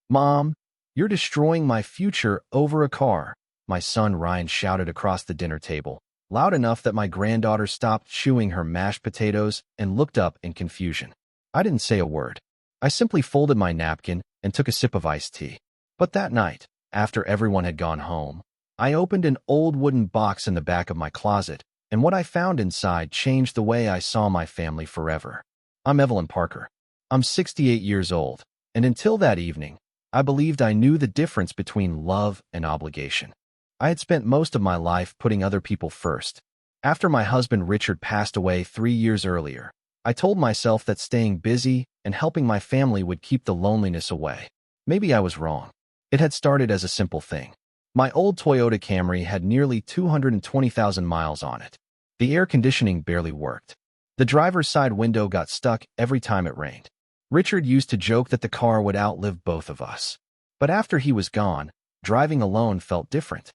Mom, you're destroying my future over a car, my son Ryan shouted across the dinner table, loud enough that my granddaughter stopped chewing her mashed potatoes and looked up in confusion. I didn't say a word. I simply folded my napkin and took a sip of iced tea. But that night, after everyone had gone home, I opened an old wooden box in the back of my closet, and what I found inside changed the way I saw my family forever. I'm Evelyn Parker. I'm 68 years old, and until that evening, I believed I knew the difference between love and obligation. I had spent most of my life putting other people first. After my husband Richard passed away 3 years earlier, I told myself that staying busy and helping my family would keep the loneliness away. Maybe I was wrong. It had started as a simple thing. My old Toyota Camry had nearly 220,000 miles on it. The air conditioning barely worked. The driver's side window got stuck every time it rained. Richard used to joke that the car would outlive both of us. But after he was gone, driving alone felt different.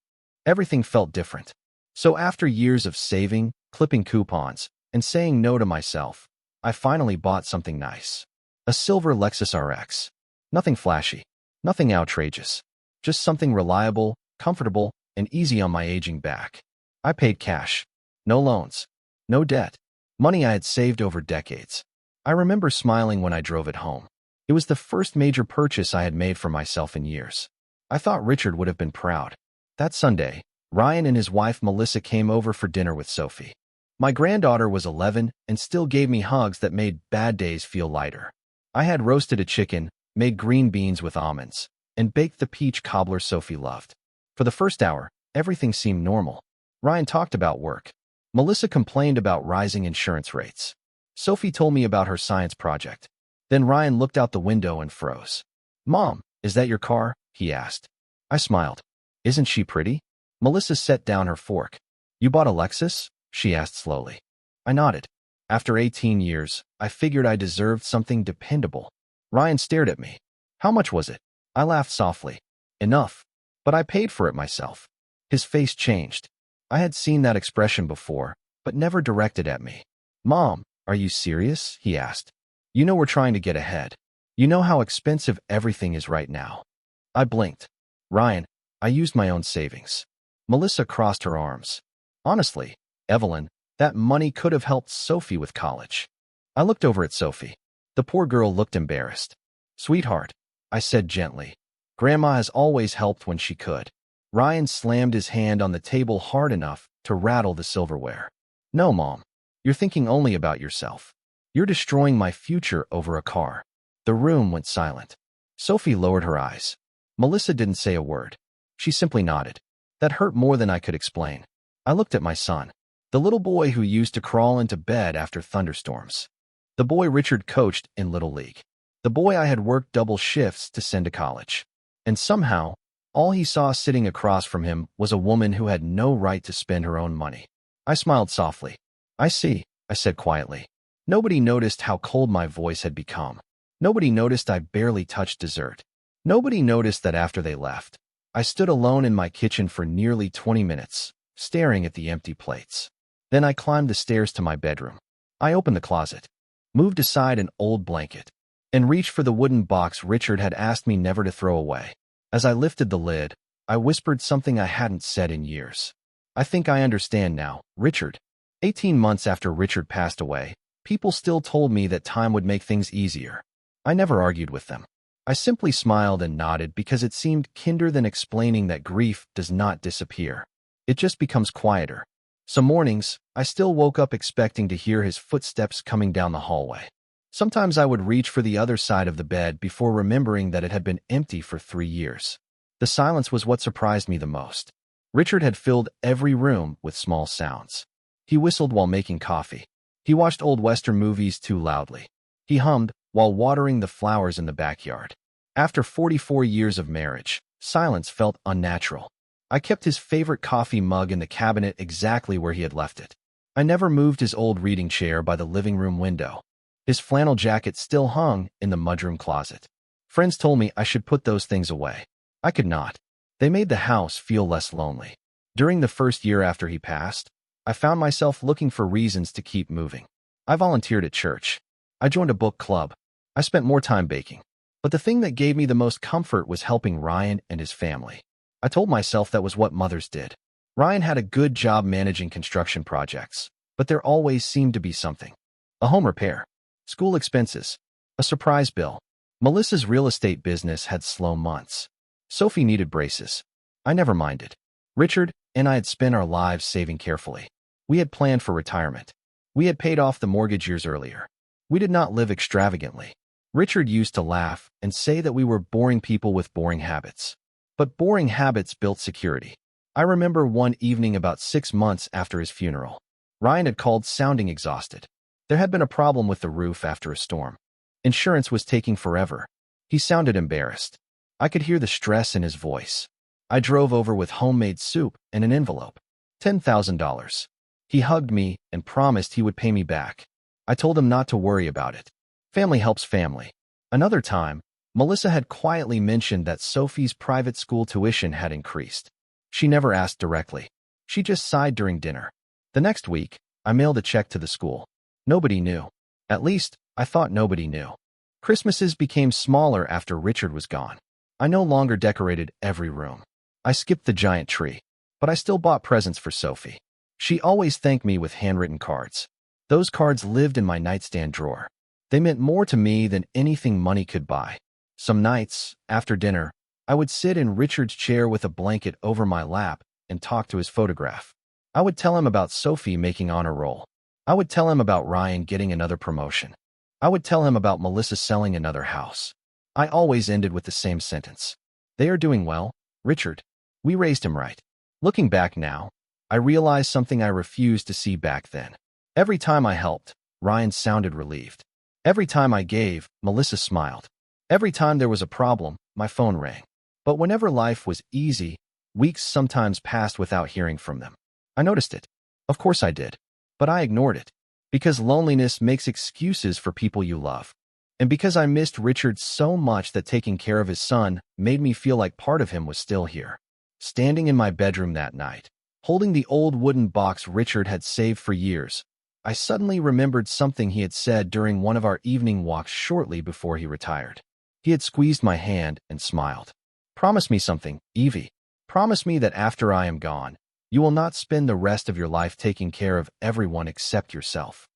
Everything felt different. So after years of saving, clipping coupons, and saying no to myself, I finally bought something nice. A silver Lexus RX. Nothing flashy. Nothing outrageous. Just something reliable, comfortable, and easy on my aging back. I paid cash. No loans. No debt. Money I had saved over decades. I remember smiling when I drove it home. It was the first major purchase I had made for myself in years. I thought Richard would have been proud. That Sunday, Ryan and his wife Melissa came over for dinner with Sophie. My granddaughter was 11 and still gave me hugs that made bad days feel lighter. I had roasted a chicken, made green beans with almonds, and baked the peach cobbler Sophie loved. For the first hour, everything seemed normal. Ryan talked about work. Melissa complained about rising insurance rates. Sophie told me about her science project. Then Ryan looked out the window and froze. "Mom, is that your car?" he asked. I smiled. "Isn't she pretty?" Melissa set down her fork. "You bought a Lexus?" she asked slowly. I nodded. After 18 years, I figured I deserved something dependable. Ryan stared at me. "How much was it?" I laughed softly. "Enough. But I paid for it myself." His face changed. I had seen that expression before, but never directed at me. "Mom, are you serious?" he asked. "You know we're trying to get ahead. You know how expensive everything is right now." I blinked. "Ryan, I used my own savings." Melissa crossed her arms. "Honestly, Evelyn, that money could have helped Sophie with college." I looked over at Sophie. The poor girl looked embarrassed. "Sweetheart," I said gently, "Grandma has always helped when she could." Ryan slammed his hand on the table hard enough to rattle the silverware. "No, Mom. You're thinking only about yourself. You're destroying my future over a car." The room went silent. Sophie lowered her eyes. Melissa didn't say a word. She simply nodded. That hurt more than I could explain. I looked at my son, the little boy who used to crawl into bed after thunderstorms. The boy Richard coached in Little League. The boy I had worked double shifts to send to college. And somehow, all he saw sitting across from him was a woman who had no right to spend her own money. I smiled softly. "I see," I said quietly. Nobody noticed how cold my voice had become. Nobody noticed I barely touched dessert. Nobody noticed that after they left, I stood alone in my kitchen for nearly 20 minutes, staring at the empty plates. Then I climbed the stairs to my bedroom. I opened the closet, moved aside an old blanket, and reached for the wooden box Richard had asked me never to throw away. As I lifted the lid, I whispered something I hadn't said in years. "I think I understand now, Richard." 18 months after Richard passed away, people still told me that time would make things easier. I never argued with them. I simply smiled and nodded because it seemed kinder than explaining that grief does not disappear. It just becomes quieter. Some mornings, I still woke up expecting to hear his footsteps coming down the hallway. Sometimes I would reach for the other side of the bed before remembering that it had been empty for 3 years. The silence was what surprised me the most. Richard had filled every room with small sounds. He whistled while making coffee. He watched old Western movies too loudly. He hummed while watering the flowers in the backyard. After 44 years of marriage, silence felt unnatural. I kept his favorite coffee mug in the cabinet exactly where he had left it. I never moved his old reading chair by the living room window. His flannel jacket still hung in the mudroom closet. Friends told me I should put those things away. I could not. They made the house feel less lonely. During the first year after he passed, I found myself looking for reasons to keep moving. I volunteered at church. I joined a book club. I spent more time baking. But the thing that gave me the most comfort was helping Ryan and his family. I told myself that was what mothers did. Ryan had a good job managing construction projects, but there always seemed to be something. A home repair, school expenses, a surprise bill. Melissa's real estate business had slow months. Sophie needed braces. I never minded. Richard and I had spent our lives saving carefully. We had planned for retirement. We had paid off the mortgage years earlier. We did not live extravagantly. Richard used to laugh and say that we were boring people with boring habits. But boring habits built security. I remember one evening about 6 months after his funeral. Ryan had called sounding exhausted. There had been a problem with the roof after a storm. Insurance was taking forever. He sounded embarrassed. I could hear the stress in his voice. I drove over with homemade soup and an envelope. $10,000. He hugged me and promised he would pay me back. I told him not to worry about it. Family helps family. Another time, Melissa had quietly mentioned that Sophie's private school tuition had increased. She never asked directly. She just sighed during dinner. The next week, I mailed a check to the school. Nobody knew. At least, I thought nobody knew. Christmases became smaller after Richard was gone. I no longer decorated every room. I skipped the giant tree. But I still bought presents for Sophie. She always thanked me with handwritten cards. Those cards lived in my nightstand drawer. They meant more to me than anything money could buy. Some nights, after dinner, I would sit in Richard's chair with a blanket over my lap and talk to his photograph. I would tell him about Sophie making honor roll. I would tell him about Ryan getting another promotion. I would tell him about Melissa selling another house. I always ended with the same sentence. They are doing well, Richard. We raised him right. Looking back now, I realized something I refused to see back then. Every time I helped, Ryan sounded relieved. Every time I gave, Melissa smiled. Every time there was a problem, my phone rang. But whenever life was easy, weeks sometimes passed without hearing from them. I noticed it. Of course I did. But I ignored it. Because loneliness makes excuses for people you love. And because I missed Richard so much that taking care of his son made me feel like part of him was still here. Standing in my bedroom that night, holding the old wooden box Richard had saved for years, I suddenly remembered something he had said during one of our evening walks shortly before he retired. He had squeezed my hand and smiled. Promise me something, Evie. Promise me that after I am gone, you will not spend the rest of your life taking care of everyone except yourself.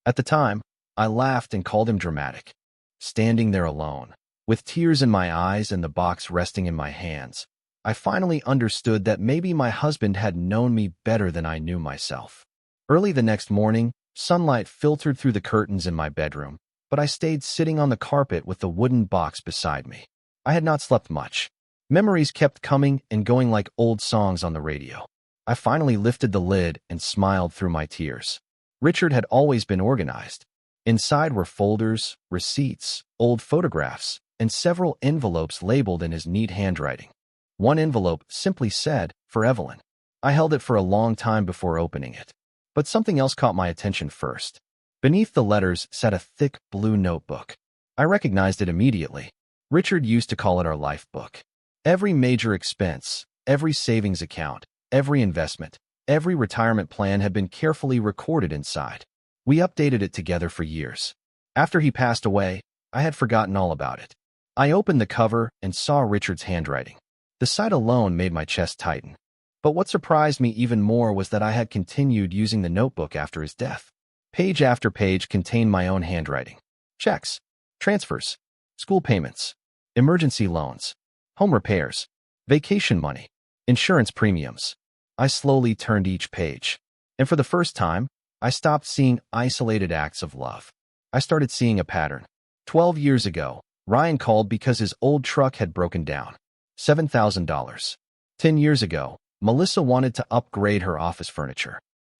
At the time, I laughed and called him dramatic. Standing there alone, with tears in my eyes and the box resting in my hands, I finally understood that maybe my husband had known me better than I knew myself. Early the next morning, sunlight filtered through the curtains in my bedroom, but I stayed sitting on the carpet with the wooden box beside me. I had not slept much. Memories kept coming and going like old songs on the radio. I finally lifted the lid and smiled through my tears. Richard had always been organized. Inside were folders, receipts, old photographs, and several envelopes labeled in his neat handwriting. One envelope simply said, "For Evelyn." I held it for a long time before opening it. But something else caught my attention first. Beneath the letters sat a thick blue notebook. I recognized it immediately. Richard used to call it our life book. Every major expense, every savings account, every investment, every retirement plan had been carefully recorded inside. We updated it together for years. After he passed away, I had forgotten all about it. I opened the cover and saw Richard's handwriting. The sight alone made my chest tighten. But what surprised me even more was that I had continued using the notebook after his death. Page after page contained my own handwriting. Checks, transfers, school payments, emergency loans, home repairs, vacation money, insurance premiums. I slowly turned each page. And for the first time, I stopped seeing isolated acts of love. I started seeing a pattern. 12 years ago, Ryan called because his old truck had broken down. $7,000. 10 years ago, Melissa wanted to upgrade her office furniture.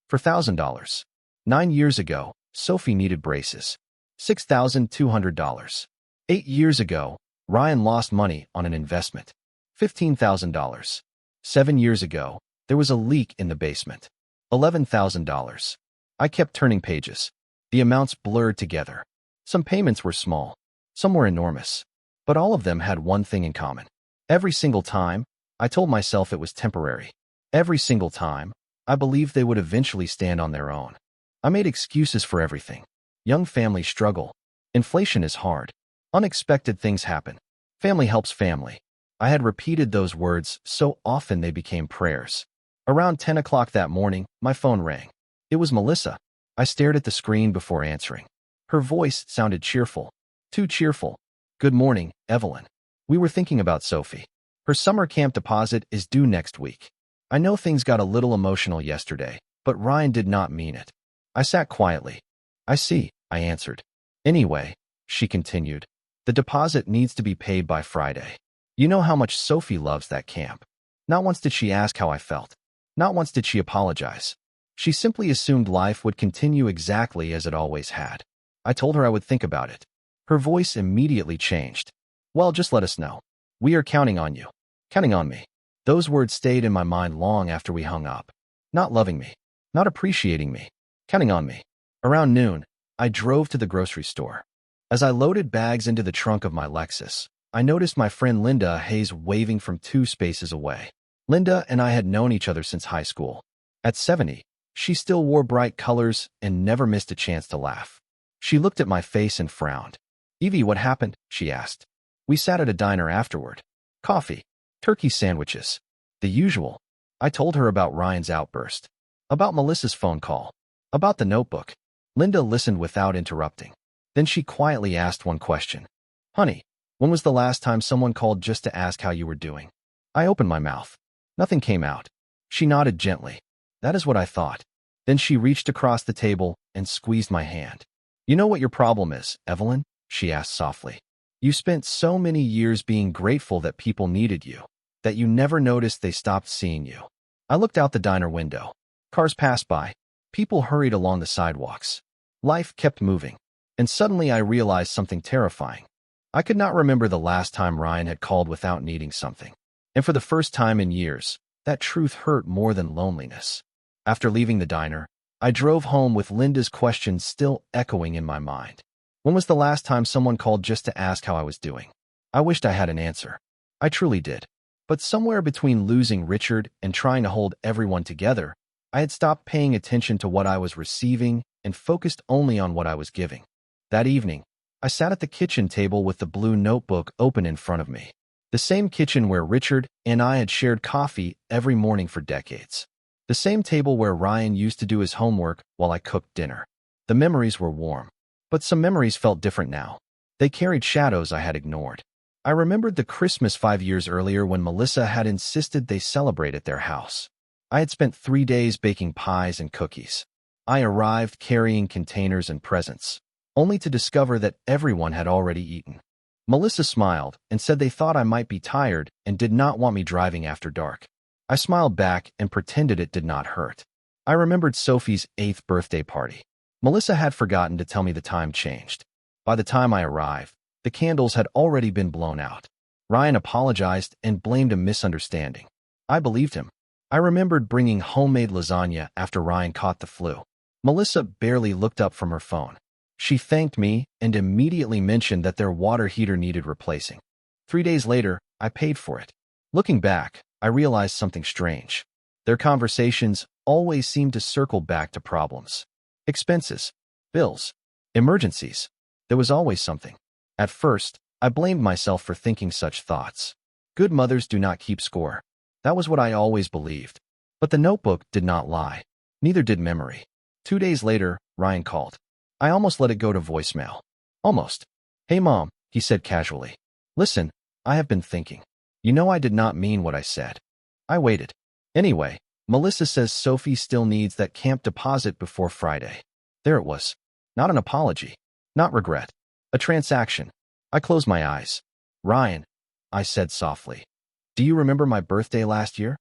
For $1,000. 9 years ago, Sophie needed braces. $6,200. 8 years ago, Ryan lost money on an investment. $15,000. 7 years ago, there was a leak in the basement. $11,000. I kept turning pages. The amounts blurred together. Some payments were small. Some were enormous. But all of them had one thing in common. Every single time, I told myself it was temporary. Every single time, I believed they would eventually stand on their own. I made excuses for everything. Young families struggle. Inflation is hard. Unexpected things happen. Family helps family. I had repeated those words so often they became prayers. Around 10 o'clock that morning, my phone rang. It was Melissa. I stared at the screen before answering. Her voice sounded cheerful. Too cheerful. Good morning, Evelyn. We were thinking about Sophie. Her summer camp deposit is due next week. I know things got a little emotional yesterday, but Ryan did not mean it. I sat quietly. I see, I answered. Anyway, she continued, the deposit needs to be paid by Friday. You know how much Sophie loves that camp. Not once did she ask how I felt. Not once did she apologize. She simply assumed life would continue exactly as it always had. I told her I would think about it. Her voice immediately changed. Well, just let us know. We are counting on you. Counting on me. Those words stayed in my mind long after we hung up. Not loving me. Not appreciating me. Counting on me. Around noon, I drove to the grocery store. As I loaded bags into the trunk of my Lexus, I noticed my friend Linda Hayes waving from 2 spaces away. Linda and I had known each other since high school. At 70, she still wore bright colors and never missed a chance to laugh. She looked at my face and frowned. Evie, what happened? She asked. We sat at a diner afterward. Coffee. Turkey sandwiches. The usual. I told her about Ryan's outburst. About Melissa's phone call. About the notebook. Linda listened without interrupting. Then she quietly asked one question. Honey, when was the last time someone called just to ask how you were doing? I opened my mouth. Nothing came out. She nodded gently. That is what I thought. Then she reached across the table and squeezed my hand. You know what your problem is, Evelyn? She asked softly. You spent so many years being grateful that people needed you, that you never noticed they stopped seeing you. I looked out the diner window. Cars passed by. People hurried along the sidewalks. Life kept moving. And suddenly I realized something terrifying. I could not remember the last time Ryan had called without needing something. And for the first time in years, that truth hurt more than loneliness. After leaving the diner, I drove home with Linda's questions still echoing in my mind. When was the last time someone called just to ask how I was doing? I wished I had an answer. I truly did. But somewhere between losing Richard and trying to hold everyone together, I had stopped paying attention to what I was receiving and focused only on what I was giving. That evening, I sat at the kitchen table with the blue notebook open in front of me. The same kitchen where Richard and I had shared coffee every morning for decades. The same table where Ryan used to do his homework while I cooked dinner. The memories were warm. But some memories felt different now. They carried shadows I had ignored. I remembered the Christmas 5 years earlier when Melissa had insisted they celebrate at their house. I had spent 3 days baking pies and cookies. I arrived carrying containers and presents, only to discover that everyone had already eaten. Melissa smiled and said they thought I might be tired and did not want me driving after dark. I smiled back and pretended it did not hurt. I remembered Sophie's 8th birthday party. Melissa had forgotten to tell me the time changed. By the time I arrived, the candles had already been blown out. Ryan apologized and blamed a misunderstanding. I believed him. I remembered bringing homemade lasagna after Ryan caught the flu. Melissa barely looked up from her phone. She thanked me and immediately mentioned that their water heater needed replacing. 3 days later, I paid for it. Looking back, I realized something strange. Their conversations always seemed to circle back to problems. Expenses, bills, emergencies. There was always something. At first, I blamed myself for thinking such thoughts. Good mothers do not keep score. That was what I always believed. But the notebook did not lie. Neither did memory. 2 days later, Ryan called. I almost let it go to voicemail. Almost. Hey Mom, he said casually. Listen, I have been thinking. You know I did not mean what I said. I waited. Anyway, Melissa says Sophie still needs that camp deposit before Friday. There it was. Not an apology. Not regret. A transaction. I closed my eyes. Ryan, I said softly. Do you remember my birthday last year?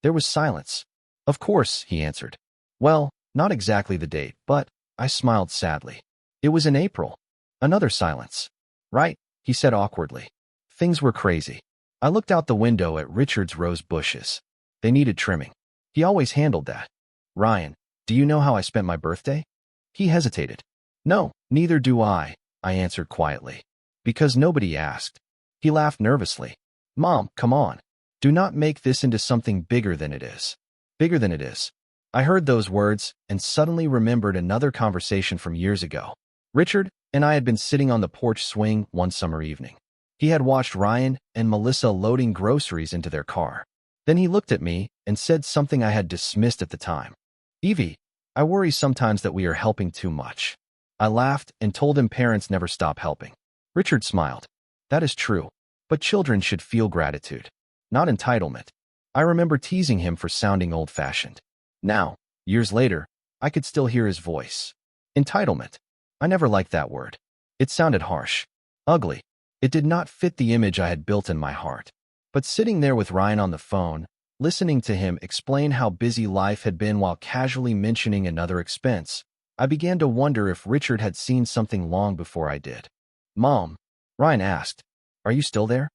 There was silence. Of course, he answered. Well, not exactly the date, but I smiled sadly. It was in April. Another silence. Right, he said awkwardly. Things were crazy. I looked out the window at Richard's rose bushes. They needed trimming. He always handled that. Ryan, do you know how I spent my birthday? He hesitated. No, neither do I answered quietly. Because nobody asked. He laughed nervously. Mom, come on. Do not make this into something bigger than it is. Bigger than it is. I heard those words and suddenly remembered another conversation from years ago. Richard, and I had been sitting on the porch swing one summer evening. He had watched Ryan and Melissa loading groceries into their car. Then he looked at me and said something I had dismissed at the time. "Evie, I worry sometimes that we are helping too much." I laughed and told him parents never stop helping. Richard smiled. "That is true, but children should feel gratitude, not entitlement." I remember teasing him for sounding old-fashioned. Now, years later, I could still hear his voice. Entitlement. I never liked that word. It sounded harsh, ugly. It did not fit the image I had built in my heart. But sitting there with Ryan on the phone, listening to him explain how busy life had been while casually mentioning another expense, I began to wonder if Richard had seen something long before I did. "Mom," Ryan asked, "are you still there?"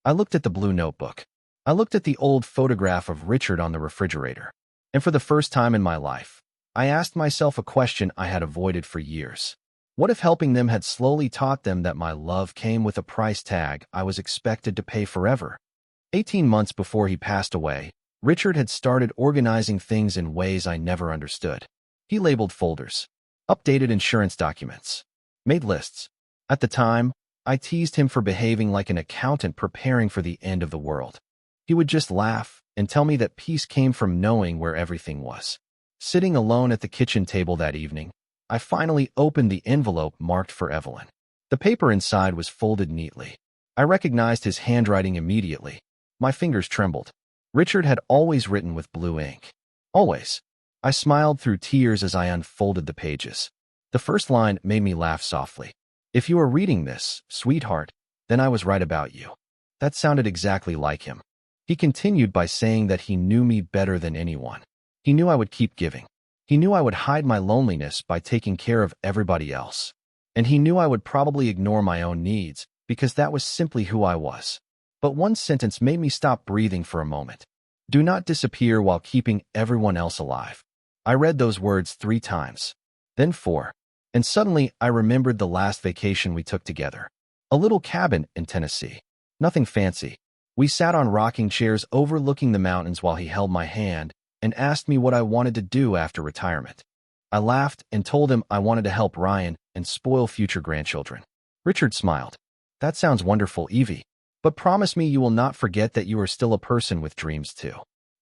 I looked at the blue notebook. I looked at the old photograph of Richard on the refrigerator. And for the first time in my life, I asked myself a question I had avoided for years. What if helping them had slowly taught them that my love came with a price tag I was expected to pay forever? 18 months before he passed away, Richard had started organizing things in ways I never understood. He labeled folders, updated insurance documents, made lists. At the time, I teased him for behaving like an accountant preparing for the end of the world. He would just laugh and tell me that peace came from knowing where everything was. Sitting alone at the kitchen table that evening, I finally opened the envelope marked for Evelyn. The paper inside was folded neatly. I recognized his handwriting immediately. My fingers trembled. Richard had always written with blue ink. Always. I smiled through tears as I unfolded the pages. The first line made me laugh softly. "If you are reading this, sweetheart, then I was right about you." That sounded exactly like him. He continued by saying that he knew me better than anyone. He knew I would keep giving. He knew I would hide my loneliness by taking care of everybody else. And he knew I would probably ignore my own needs because that was simply who I was. But one sentence made me stop breathing for a moment. "Do not disappear while keeping everyone else alive." I read those words 3 times, then 4, and suddenly I remembered the last vacation we took together. A little cabin in Tennessee. Nothing fancy. We sat on rocking chairs overlooking the mountains while he held my hand and asked me what I wanted to do after retirement. I laughed and told him I wanted to help Ryan and spoil future grandchildren. Richard smiled. "That sounds wonderful, Evie. But promise me you will not forget that you are still a person with dreams too."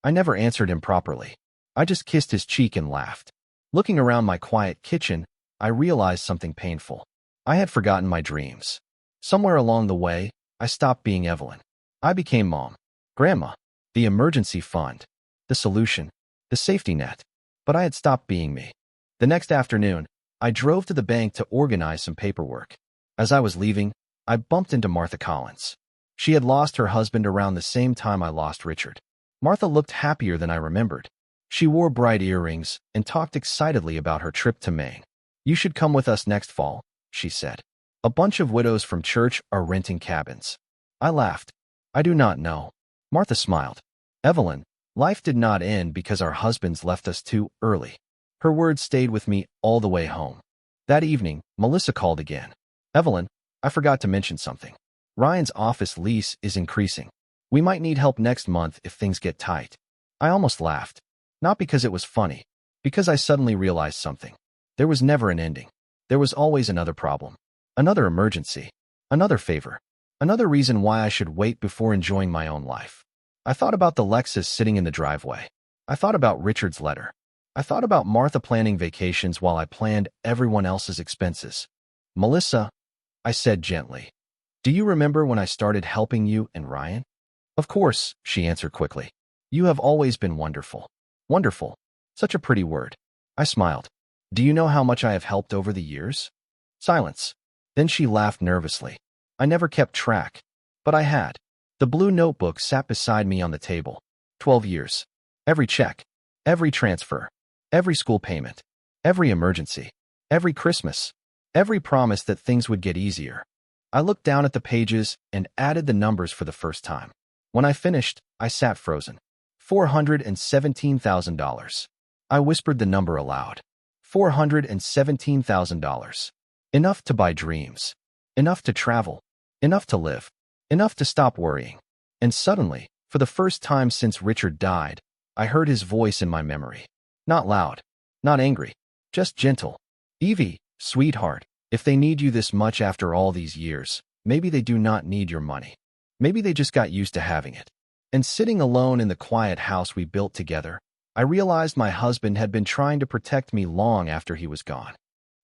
I never answered him properly. I just kissed his cheek and laughed. Looking around my quiet kitchen, I realized something painful. I had forgotten my dreams. Somewhere along the way, I stopped being Evelyn. I became Mom, Grandma, the emergency fund, the solution, the safety net. But I had stopped being me. The next afternoon, I drove to the bank to organize some paperwork. As I was leaving, I bumped into Martha Collins. She had lost her husband around the same time I lost Richard. Martha looked happier than I remembered. She wore bright earrings and talked excitedly about her trip to Maine. "You should come with us next fall," she said. "A bunch of widows from church are renting cabins." I laughed. "I do not know." Martha smiled. "Evelyn, life did not end because our husbands left us too early." Her words stayed with me all the way home. That evening, Melissa called again. "Evelyn, I forgot to mention something. Ryan's office lease is increasing. We might need help next month if things get tight." I almost laughed. Not because it was funny, because I suddenly realized something. There was never an ending. There was always another problem, another emergency, another favor, another reason why I should wait before enjoying my own life. I thought about the Lexus sitting in the driveway. I thought about Richard's letter. I thought about Martha planning vacations while I planned everyone else's expenses. "Melissa," I said gently, "do you remember when I started helping you and Ryan?" "Of course," she answered quickly. "You have always been wonderful." Wonderful. Such a pretty word. I smiled. "Do you know how much I have helped over the years?" Silence. Then she laughed nervously. "I never kept track. But I had." The blue notebook sat beside me on the table. 12 years. Every check. Every transfer. Every school payment. Every emergency. Every Christmas. Every promise that things would get easier. I looked down at the pages and added the numbers for the first time. When I finished, I sat frozen. $417,000. I whispered the number aloud. $417,000. Enough to buy dreams. Enough to travel. Enough to live. Enough to stop worrying. And suddenly, for the first time since Richard died, I heard his voice in my memory. Not loud. Not angry. Just gentle. "Evie, sweetheart, If they need you this much after all these years, maybe they do not need your money. Maybe they just got used to having it. And sitting alone in the quiet house we built together, I realized my husband had been trying to protect me long after he was gone.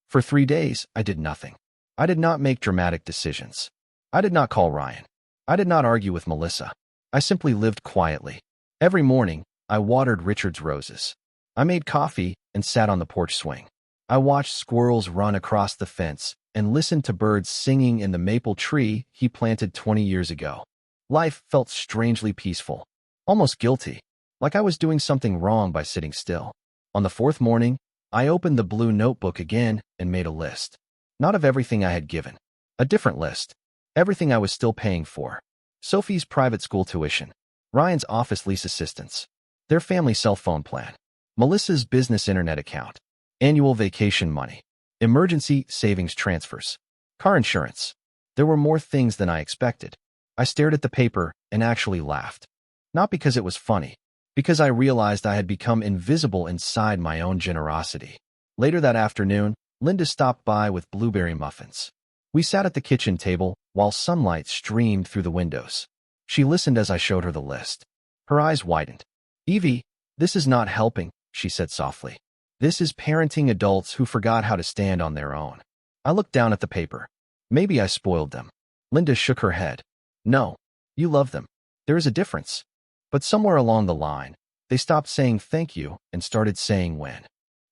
For 3 days, I did nothing. I did not make dramatic decisions. I did not call Ryan. I did not argue with Melissa. I simply lived quietly. Every morning, I watered Richard's roses. I made coffee and sat on the porch swing. I watched squirrels run across the fence and listened to birds singing in the maple tree he planted 20 years ago. Life felt strangely peaceful, almost guilty, like I was doing something wrong by sitting still. On the 4th morning, I opened the blue notebook again and made a list. Not of everything I had given. A different list. Everything I was still paying for. Sophie's private school tuition. Ryan's office lease assistance. Their family cell phone plan. Melissa's business internet account. Annual vacation money. Emergency savings transfers. Car insurance. There were more things than I expected. I stared at the paper and actually laughed. Not because it was funny, because I realized I had become invisible inside my own generosity. Later that afternoon, Linda stopped by with blueberry muffins. We sat at the kitchen table while sunlight streamed through the windows. She listened as I showed her the list. Her eyes widened. "Evie, this is not helping," she said softly. "This is parenting adults who forgot how to stand on their own." I looked down at the paper. Maybe I spoiled them. Linda shook her head. "No, you love them. There is a difference." But somewhere along the line, they stopped saying thank you and started saying when.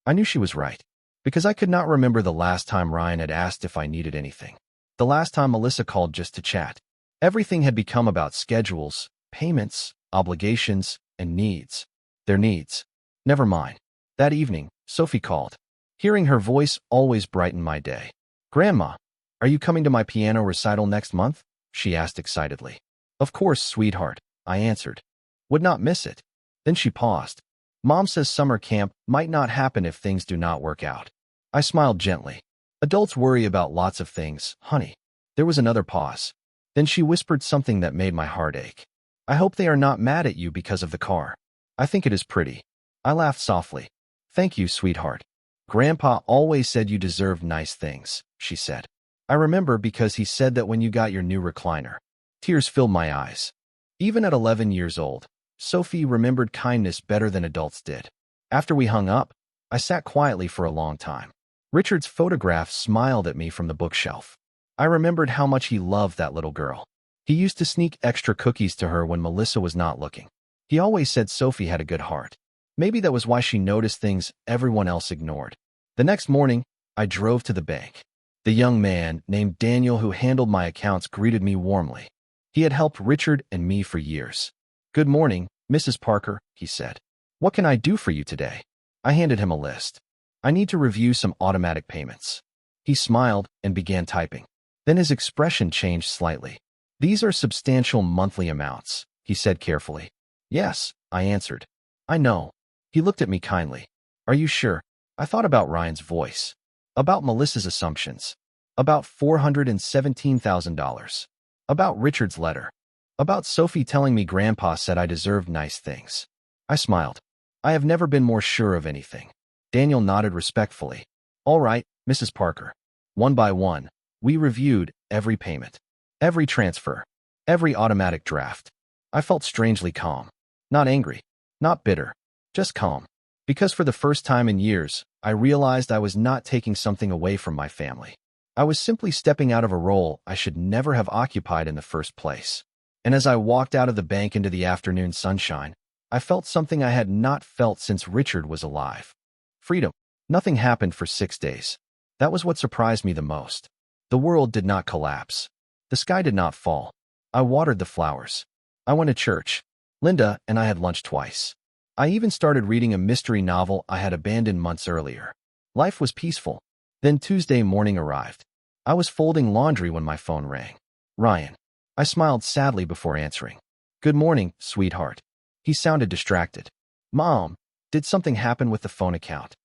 I knew she was right, because I could not remember the last time Ryan had asked if I needed anything. The last time Melissa called just to chat. Everything had become about schedules, payments, obligations, and needs. Their needs. Never mind. That evening, Sophie called. Hearing her voice always brightened my day. "Grandma, are you coming to my piano recital next month?" she asked excitedly. "Of course, sweetheart," I answered. "Would not miss it." Then she paused. "Mom says summer camp might not happen if things do not work out." I smiled gently. "Adults worry about lots of things, honey." There was another pause. Then she whispered something that made my heart ache. "I hope they are not mad at you because of the car. I think it is pretty." I laughed softly. "Thank you, sweetheart. Grandpa always said you deserved nice things," she said. "I remember because he said that when you got your new recliner." Tears filled my eyes. Even at 11 years old, Sophie remembered kindness better than adults did. After we hung up, I sat quietly for a long time. Richard's photograph smiled at me from the bookshelf. I remembered how much he loved that little girl. He used to sneak extra cookies to her when Melissa was not looking. He always said Sophie had a good heart. Maybe that was why she noticed things everyone else ignored. The next morning, I drove to the bank. The young man, named Daniel, who handled my accounts, greeted me warmly. He had helped Richard and me for years. "Good morning, Mrs. Parker," he said. "What can I do for you today?" I handed him a list. "I need to review some automatic payments." He smiled and began typing. Then his expression changed slightly. "These are substantial monthly amounts," he said carefully. "Yes," I answered. "I know." He looked at me kindly. "Are you sure?" I thought about Ryan's voice. About Melissa's assumptions. About $417,000. About Richard's letter. About Sophie telling me Grandpa said I deserved nice things. I smiled. "I have never been more sure of anything." Daniel nodded respectfully. "All right, Mrs. Parker." One by one, we reviewed every payment, every transfer, every automatic draft. I felt strangely calm. Not angry. Not bitter. Just calm. Because for the first time in years, I realized I was not taking something away from my family. I was simply stepping out of a role I should never have occupied in the first place. And as I walked out of the bank into the afternoon sunshine, I felt something I had not felt since Richard was alive. Freedom. Nothing happened for 6 days. That was what surprised me the most. The world did not collapse. The sky did not fall. I watered the flowers. I went to church. Linda and I had lunch twice. I even started reading a mystery novel I had abandoned months earlier. Life was peaceful. Then Tuesday morning arrived. I was folding laundry when my phone rang. Ryan. I smiled sadly before answering. "Good morning, sweetheart." He sounded distracted. "Mom, did something happen with the phone account?"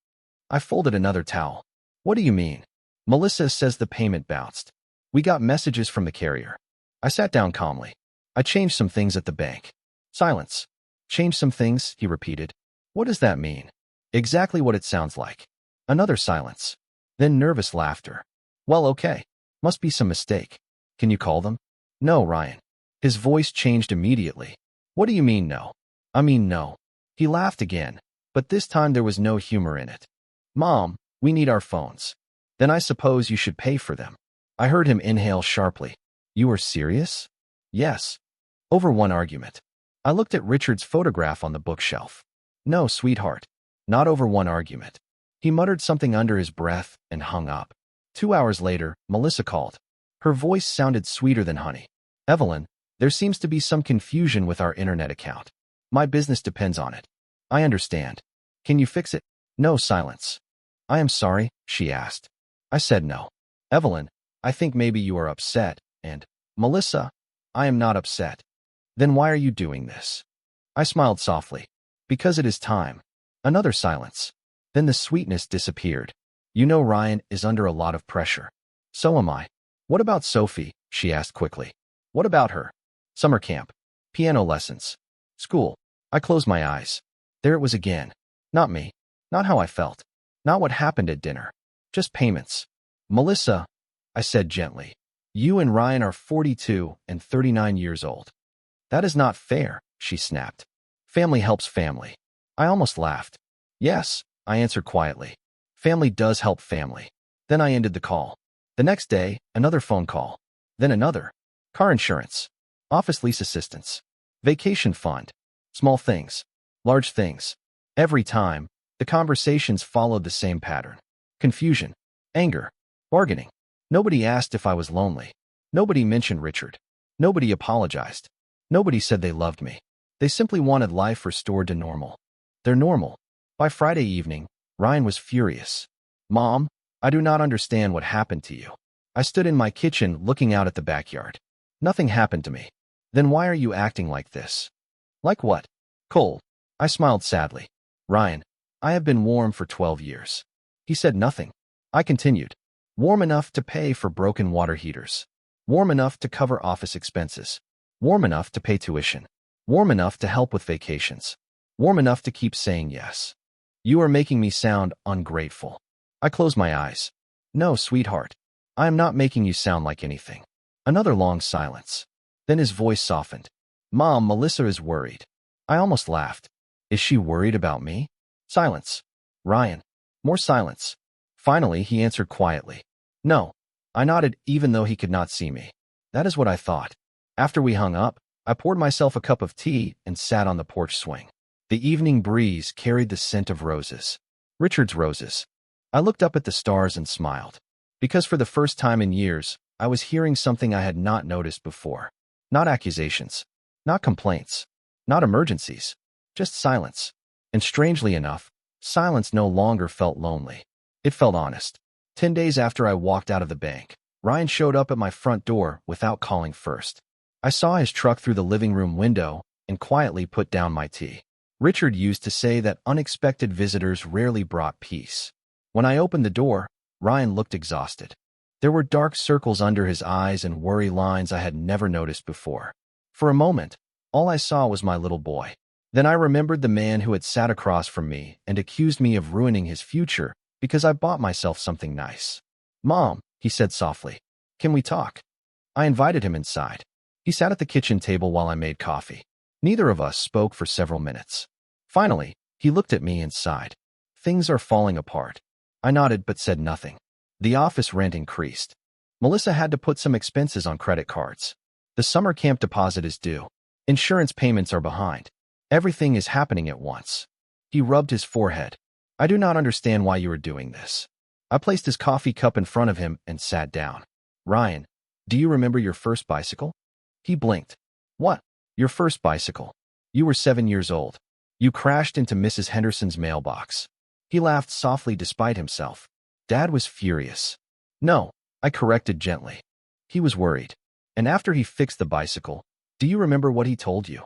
I folded another towel. "What do you mean?" "Melissa says the payment bounced. We got messages from the carrier." I sat down calmly. "I changed some things at the bank." Silence. "Change some things," he repeated. "What does that mean?" "Exactly what it sounds like." Another silence. Then nervous laughter. Well, okay. Must be some mistake. Can you call them? No, Ryan. His voice changed immediately. What do you mean no? I mean no. He laughed again, but this time there was no humor in it. Mom, we need our phones. Then I suppose you should pay for them. I heard him inhale sharply. You are serious? Yes. Over one argument. I looked at Richard's photograph on the bookshelf. No, sweetheart. Not over one argument. He muttered something under his breath and hung up. 2 hours later, Melissa called. Her voice sounded sweeter than honey. Evelyn, there seems to be some confusion with our internet account. My business depends on it. I understand. Can you fix it? No, silence. I am sorry, she asked. I said no. Evelyn, I think maybe you are upset, and, Melissa, I am not upset. Then why are you doing this? I smiled softly. Because it is time. Another silence. Then the sweetness disappeared. You know Ryan is under a lot of pressure. So am I. What about Sophie? She asked quickly. What about her? Summer camp. Piano lessons. School. I closed my eyes. There it was again. Not me. Not how I felt. Not what happened at dinner. Just payments. Melissa, I said gently. You and Ryan are 42 and 39 years old. That is not fair, she snapped. Family helps family. I almost laughed. Yes, I answered quietly. Family does help family. Then I ended the call. The next day, another phone call. Then another. Car insurance. Office lease assistance. Vacation fund. Small things. Large things. Every time, the conversations followed the same pattern. Confusion. Anger. Bargaining. Nobody asked if I was lonely. Nobody mentioned Richard. Nobody apologized. Nobody said they loved me. They simply wanted life restored to normal. Their normal. By Friday evening, Ryan was furious. Mom, I do not understand what happened to you. I stood in my kitchen looking out at the backyard. Nothing happened to me. Then why are you acting like this? Like what? Cold. I smiled sadly. Ryan, I have been warm for 12 years. He said nothing. I continued. Warm enough to pay for broken water heaters. Warm enough to cover office expenses. Warm enough to pay tuition. Warm enough to help with vacations. Warm enough to keep saying yes. You are making me sound ungrateful. I closed my eyes. No, sweetheart. I am not making you sound like anything. Another long silence. Then his voice softened. Mom, Melissa is worried. I almost laughed. Is she worried about me? Silence. Ryan. More silence. Finally, he answered quietly. No. I nodded even though he could not see me. That is what I thought. After we hung up, I poured myself a cup of tea and sat on the porch swing. The evening breeze carried the scent of roses. Richard's roses. I looked up at the stars and smiled. Because for the first time in years, I was hearing something I had not noticed before. Not accusations. Not complaints. Not emergencies. Just silence. And strangely enough, silence no longer felt lonely. It felt honest. 10 days after I walked out of the bank, Ryan showed up at my front door without calling first. I saw his truck through the living room window and quietly put down my tea. Richard used to say that unexpected visitors rarely brought peace. When I opened the door, Ryan looked exhausted. There were dark circles under his eyes and worry lines I had never noticed before. For a moment, all I saw was my little boy. Then I remembered the man who had sat across from me and accused me of ruining his future because I bought myself something nice. Mom, he said softly, can we talk? I invited him inside. He sat at the kitchen table while I made coffee. Neither of us spoke for several minutes. Finally, he looked at me and sighed. Things are falling apart. I nodded but said nothing. The office rent increased. Melissa had to put some expenses on credit cards. The summer camp deposit is due. Insurance payments are behind. Everything is happening at once. He rubbed his forehead. I do not understand why you are doing this. I placed his coffee cup in front of him and sat down. Ryan, do you remember your first bicycle? He blinked. What? Your first bicycle. You were 7 years old. You crashed into Mrs. Henderson's mailbox. He laughed softly despite himself. Dad was furious. No, I corrected gently. He was worried. And after he fixed the bicycle, do you remember what he told you?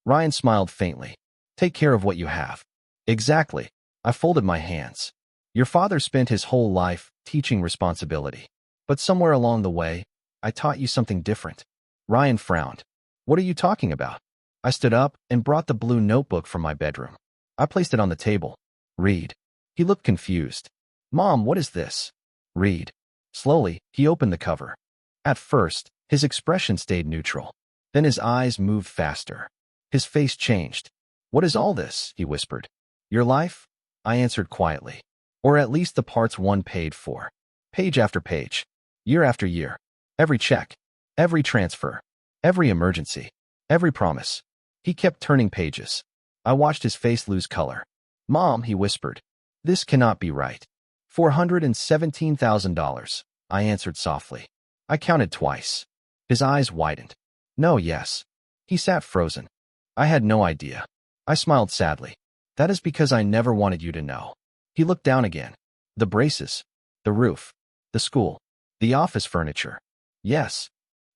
Ryan smiled faintly. Take care of what you have. Exactly. I folded my hands. Your father spent his whole life teaching responsibility. But somewhere along the way, I taught you something different. Ryan frowned. What are you talking about? I stood up and brought the blue notebook from my bedroom. I placed it on the table. Read. He looked confused. Mom, what is this? Read. Slowly, he opened the cover. At first, his expression stayed neutral. Then his eyes moved faster. His face changed. "What is all this?" he whispered. "Your life?" I answered quietly. "Or at least the parts one paid for. Page after page. Year after year. Every check. Every transfer. Every emergency. Every promise." He kept turning pages. I watched his face lose color. "Mom," he whispered, "this cannot be right." $417,000, I answered softly. I counted twice. His eyes widened. "No, yes." He sat frozen. I had no idea. I smiled sadly. "That is because I never wanted you to know." He looked down again. "The braces. The roof. The school. The office furniture. Yes.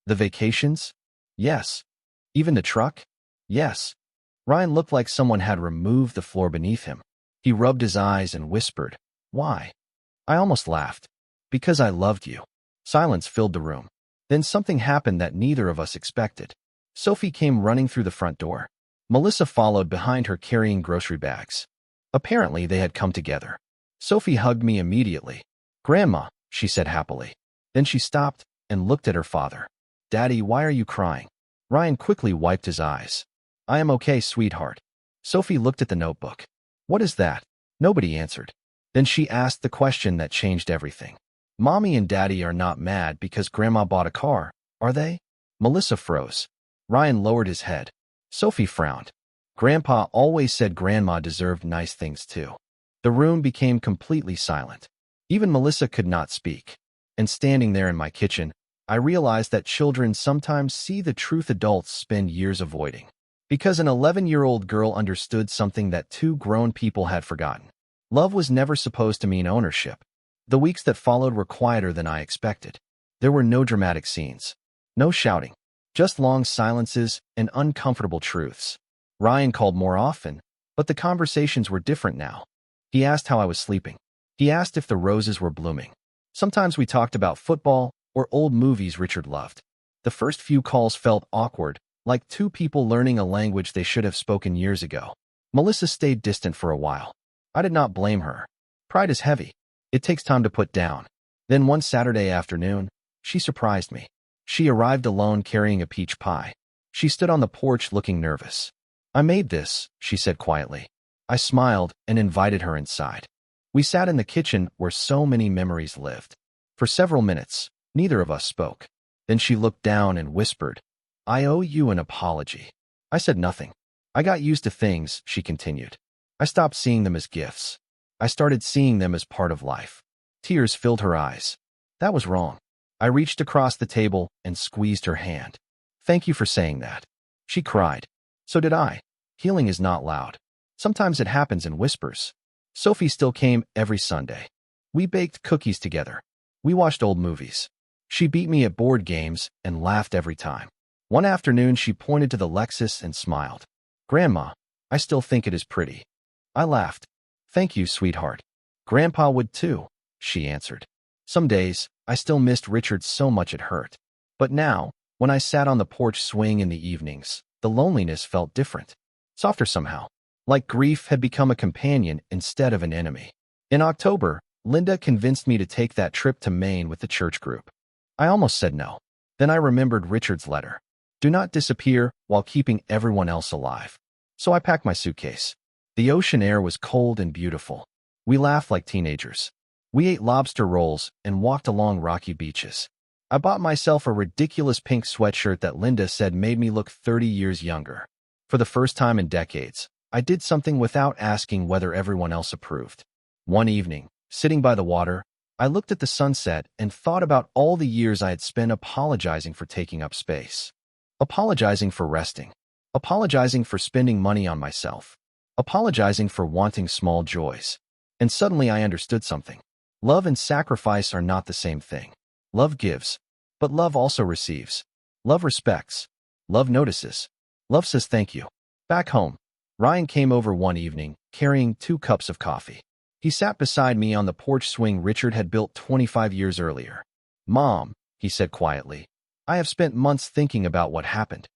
The vacations. Yes. Even the truck. Yes." Ryan looked like someone had removed the floor beneath him. He rubbed his eyes and whispered, "Why?" I almost laughed. "Because I loved you." Silence filled the room. Then something happened that neither of us expected. Sophie came running through the front door. Melissa followed behind her carrying grocery bags. Apparently, they had come together. Sophie hugged me immediately. "Grandma," she said happily. Then she stopped and looked at her father. "Daddy, why are you crying?" Ryan quickly wiped his eyes. "I am okay, sweetheart." Sophie looked at the notebook. "What is that?" Nobody answered. Then she asked the question that changed everything. "Mommy and Daddy are not mad because Grandma bought a car, are they?" Melissa froze. Ryan lowered his head. Sophie frowned. "Grandpa always said Grandma deserved nice things too." The room became completely silent. Even Melissa could not speak. And standing there in my kitchen, I realized that children sometimes see the truth adults spend years avoiding. Because an 11-year-old girl understood something that two grown people had forgotten. Love was never supposed to mean ownership. The weeks that followed were quieter than I expected. There were no dramatic scenes. No shouting. Just long silences and uncomfortable truths. Ryan called more often, but the conversations were different now. He asked how I was sleeping. He asked if the roses were blooming. Sometimes we talked about football or old movies Richard loved. The first few calls felt awkward, like two people learning a language they should have spoken years ago. Melissa stayed distant for a while. I did not blame her. Pride is heavy. It takes time to put down. Then one Saturday afternoon, she surprised me. She arrived alone carrying a peach pie. She stood on the porch looking nervous. "I made this," she said quietly. I smiled and invited her inside. We sat in the kitchen where so many memories lived. For several minutes, neither of us spoke. Then she looked down and whispered, "I owe you an apology." I said nothing. "I got used to things," she continued. "I stopped seeing them as gifts. I started seeing them as part of life." Tears filled her eyes. That was wrong. I reached across the table and squeezed her hand. "Thank you for saying that." She cried. So did I. Healing is not loud. Sometimes it happens in whispers. Sophie still came every Sunday. We baked cookies together. We watched old movies. She beat me at board games and laughed every time. One afternoon, she pointed to the Lexus and smiled. "Grandma, I still think it is pretty." I laughed. "Thank you, sweetheart." "Grandpa would too," she answered. Some days, I still missed Richard so much it hurt. But now, when I sat on the porch swing in the evenings, the loneliness felt different. Softer somehow. Like grief had become a companion instead of an enemy. In October, Linda convinced me to take that trip to Maine with the church group. I almost said no. Then I remembered Richard's letter. Do not disappear while keeping everyone else alive. So I packed my suitcase. The ocean air was cold and beautiful. We laughed like teenagers. We ate lobster rolls and walked along rocky beaches. I bought myself a ridiculous pink sweatshirt that Linda said made me look 30 years younger. For the first time in decades, I did something without asking whether everyone else approved. One evening, sitting by the water, I looked at the sunset and thought about all the years I had spent apologizing for taking up space. Apologizing for resting. Apologizing for spending money on myself. Apologizing for wanting small joys. And suddenly I understood something. Love and sacrifice are not the same thing. Love gives, but love also receives. Love respects. Love notices. Love says thank you. Back home, Ryan came over one evening, carrying 2 cups of coffee. He sat beside me on the porch swing Richard had built 25 years earlier. "Mom," he said quietly, "I have spent months thinking about what happened."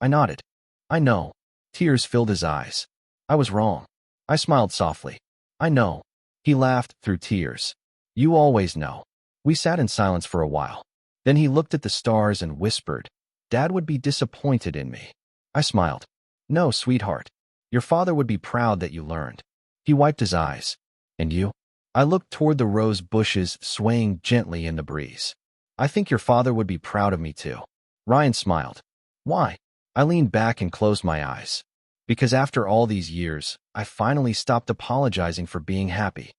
I nodded. "I know." Tears filled his eyes. "I was wrong." I smiled softly. "I know." He laughed through tears. "You always know." We sat in silence for a while. Then he looked at the stars and whispered, "Dad would be disappointed in me." I smiled. "No, sweetheart. Your father would be proud that you learned." He wiped his eyes. "And you?" I looked toward the rose bushes swaying gently in the breeze. "I think your father would be proud of me too." Ryan smiled. "Why?" I leaned back and closed my eyes. Because after all these years, I finally stopped apologizing for being happy.